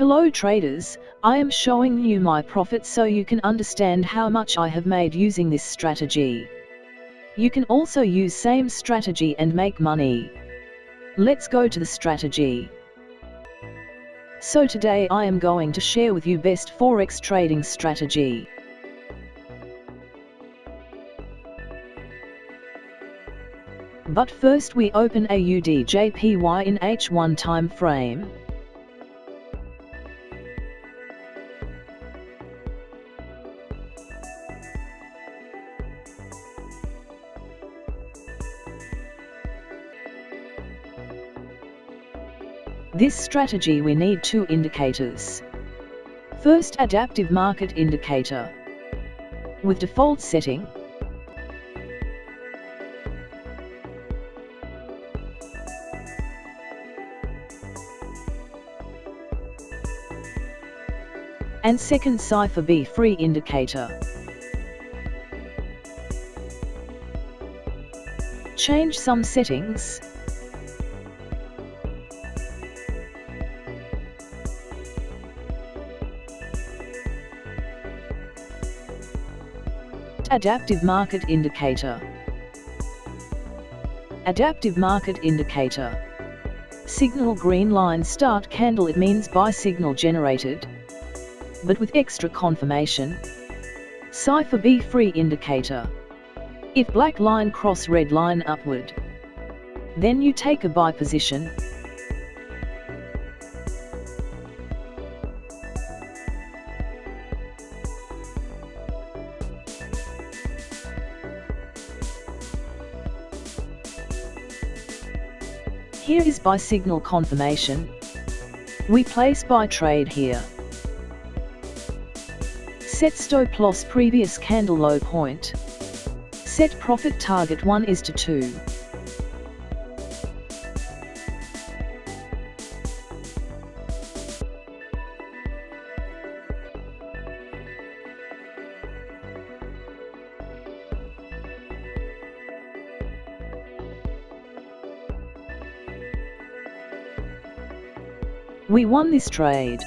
Hello traders, I am showing you my profit so you can understand how much I have made using this strategy. You can also use same strategy and make money. Let's go to the strategy. So today I am going to share with you best Forex trading strategy. But first we open AUDJPY in H1 time frame. This strategy we need two indicators. First, adaptive market indicator. With default setting, and second, cipher B free indicator. Change some settings. Adaptive market indicator. Adaptive market indicator. Signal green line start candle, it means buy signal generated, but with extra confirmation. Cipher B free indicator. If black line cross red line upward, then you take a buy position. Here is buy signal confirmation. We place buy trade here. Set stop loss previous candle low point. Set profit target 1:2. We won this trade.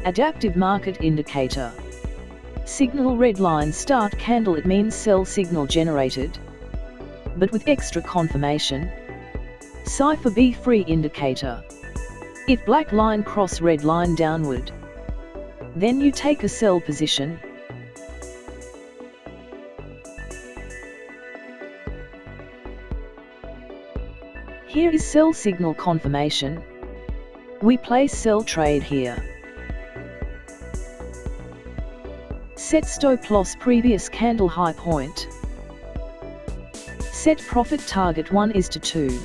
Adaptive market indicator. Signal red line start candle, it means sell signal generated, but with extra confirmation. Cipher B free indicator. If black line cross red line downward, then you take a sell position. Here is sell signal confirmation. We place sell trade here. Set stop loss previous candle high point. Set profit target 1:2.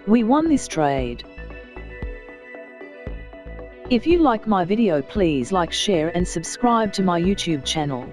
We won this trade. If you like my video, please like, share and subscribe to my YouTube channel.